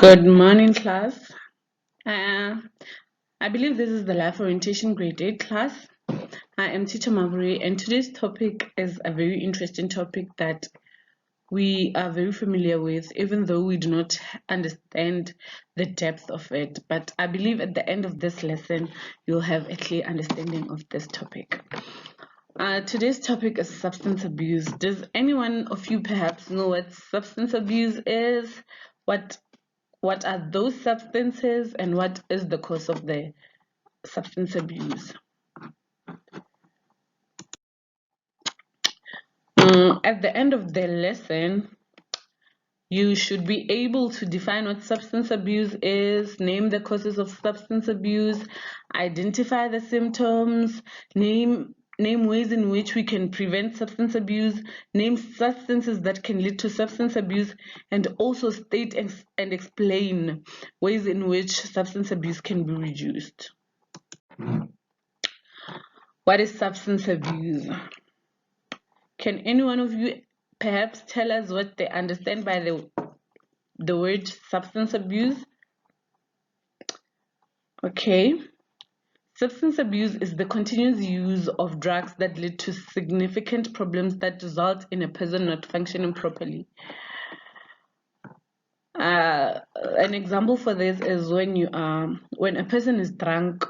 Good morning, class. Uh, I believe this is the Life Orientation Grade 8 class. I am Teacher Mabore, and today's topic is a very interesting topic that we are very familiar with, even though we do not understand the depth of it. But I believe at the end of this lesson, you'll have a clear understanding of this topic. Today's topic is substance abuse. Does anyone of you perhaps know what substance abuse is? What are those substances and what is the cause of the substance abuse? At the end of the lesson, you should be able to define what substance abuse is, name the causes of substance abuse, identify the symptoms, name ways in which we can prevent substance abuse, name substances that can lead to substance abuse, and also state and explain ways in which substance abuse can be reduced. What is substance abuse? Can any one of you perhaps tell us what they understand by the word substance abuse? Okay. Substance abuse is the continuous use of drugs that lead to significant problems that result in a person not functioning properly. An example for this is when a person is drunk.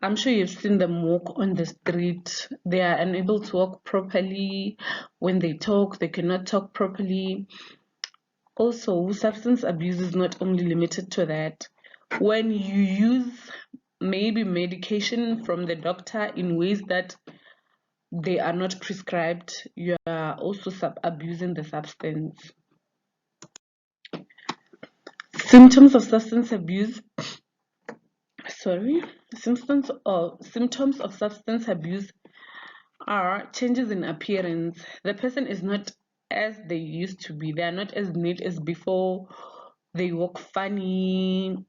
I'm sure you've seen them walk on the street. They are unable to walk properly. When they talk, they cannot talk properly. Also, substance abuse is not only limited to that. When you use maybe medication from the doctor in ways that they are not prescribed, you are also abusing the substance. Symptoms of substance abuse. Sorry. Symptoms of substance abuse are changes in appearance. The person is not as they used to be. They are not as neat as before. They walk funny.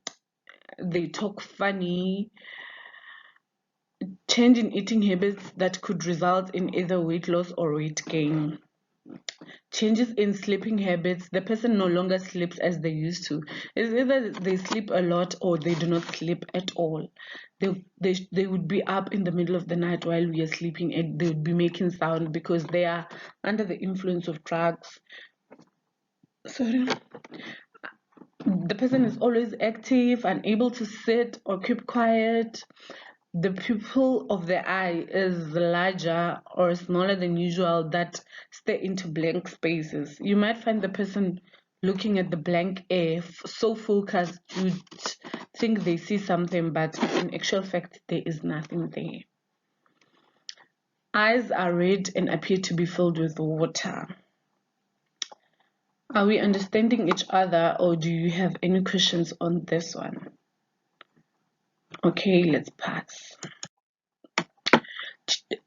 They talk funny. Change in eating habits that could result in either weight loss or weight gain. Changes in sleeping habits. The person no longer sleeps as they used to. It's either they sleep a lot or they do not sleep at all. They would be up in the middle of the night while we are sleeping, and they would be making sound because they are under the influence of drugs. Sorry. The person is always active, unable to sit or keep quiet. The pupil of the eye is larger or smaller than usual that stare into blank spaces. You might find the person looking at the blank air so focused you'd think they see something, but in actual fact, there is nothing there. Eyes are red and appear to be filled with water. Are we understanding each other, or do you have any questions on this one? Okay, let's pass.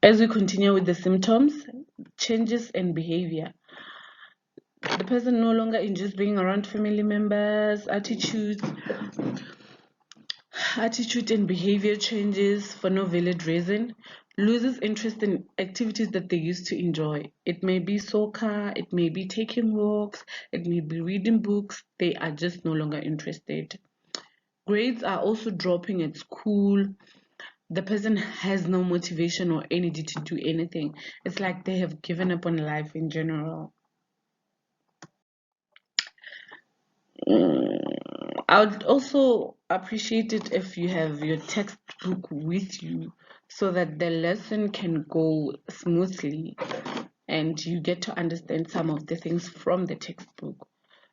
As we continue with the symptoms, changes in behavior. The person no longer enjoys being around family members, attitude and behavior changes for no valid reason, loses interest in activities that they used to enjoy. It may be soccer, it may be taking walks, it may be reading books. They are just no longer interested. Grades are also dropping at school. The person has no motivation or energy to do anything. It's like they have given up on life in general. I would also appreciate it if you have your textbook with you so that the lesson can go smoothly and you get to understand some of the things from the textbook.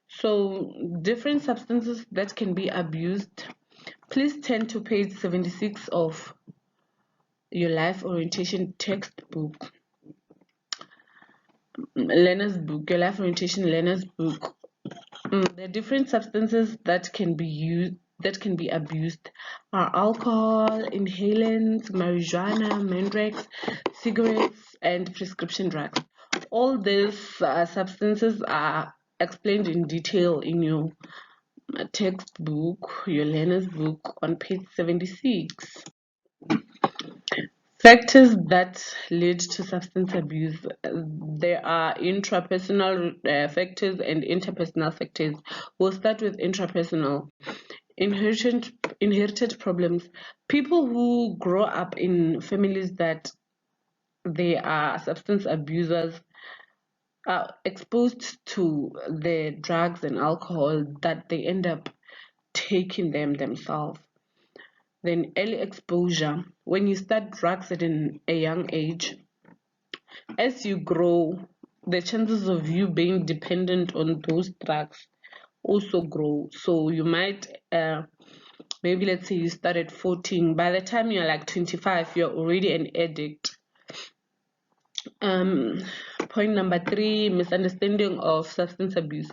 So, different substances that can be abused. Please turn to page 76 of your life orientation textbook, learner's book, your life orientation learner's book. The different substances that can be abused are alcohol, inhalants, marijuana, mandrax, cigarettes, and prescription drugs. All these substances are explained in detail in your textbook, your learner's book on page 76. Factors that lead to substance abuse. There are intrapersonal factors and interpersonal factors. We'll start with intrapersonal. Inherited problems. People who grow up in families that they are substance abusers are exposed to the drugs and alcohol that they end up taking them themselves. Then early exposure. When you start drugs at a young age, as you grow, the chances of you being dependent on those drugs also grow. So you might, maybe let's say you start at 14, by the time you're like 25, you're already an addict. Point number 3, misunderstanding of substance abuse.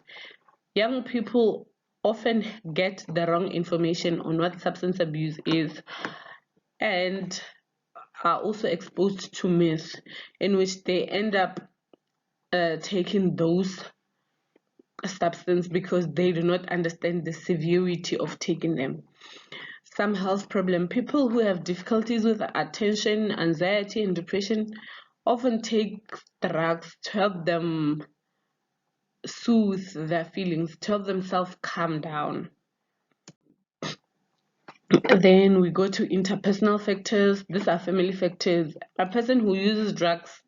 Young people often get the wrong information on what substance abuse is and are also exposed to myths in which they end up taking those substances because they do not understand the severity of taking them. Some health problem. People who have difficulties with attention, anxiety, and depression often take drugs to help them soothe their feelings, to help themselves calm down. Then we go to interpersonal factors. These are family factors. A person who uses drugs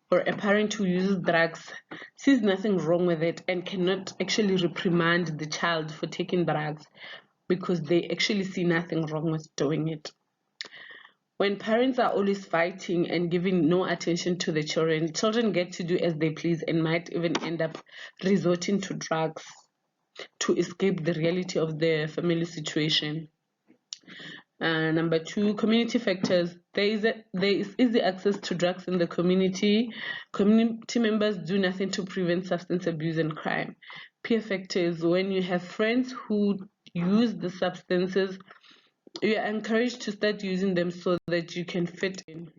or a parent who uses drugs sees nothing wrong with it and cannot actually reprimand the child for taking drugs because they actually see nothing wrong with doing it. When parents are always fighting and giving no attention to the children, children get to do as they please and might even end up resorting to drugs to escape the reality of their family situation. Number 2, community factors. There is easy access to drugs in the community. Community members do nothing to prevent substance abuse and crime. Peer factors. When you have friends who use the substances, you are encouraged to start using them so that you can fit in.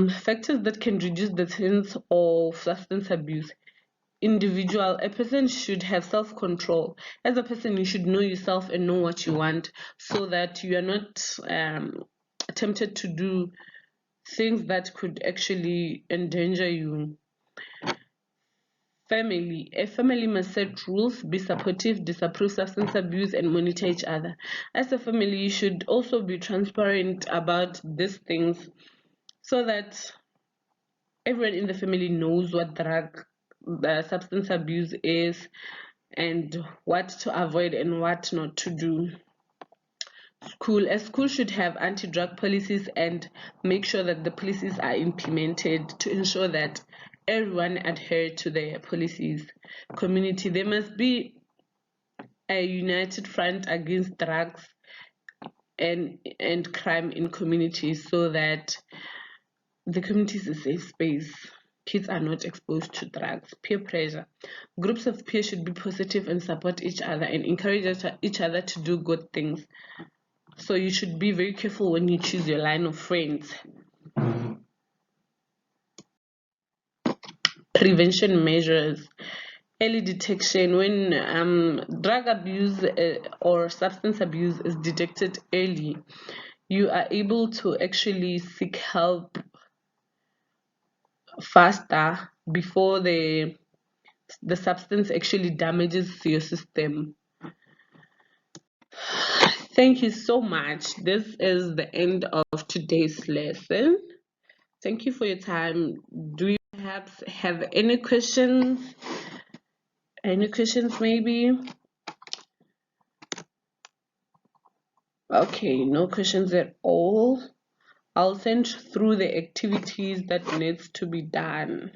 Factors that can reduce the chance of substance abuse. Individual, a person should have self-control. As a person, you should know yourself and know what you want so that you are not tempted to do things that could actually endanger you. Family, a family must set rules, be supportive, disapprove substance abuse, and monitor each other. As a family, you should also be transparent about these things so that everyone in the family knows what substance abuse is and what to avoid and what not to do. A school should have anti-drug policies and make sure that the policies are implemented to ensure that everyone adhere to their policies. Community, there must be a united front against drugs and crime in communities so that the community is a safe space. Kids are not exposed to drugs. Peer pressure. Groups of peers should be positive and support each other and encourage each other to do good things. So you should be very careful when you choose your line of friends. Prevention measures. Early detection. When drug abuse or substance abuse is detected early, you are able to actually seek help faster before the substance actually damages your system. Thank you so much. This is the end of today's lesson. Thank you for your time. Do you perhaps have any questions? Any questions maybe? Okay, no questions at all. I'll send through the activities that needs to be done.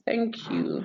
Thank you.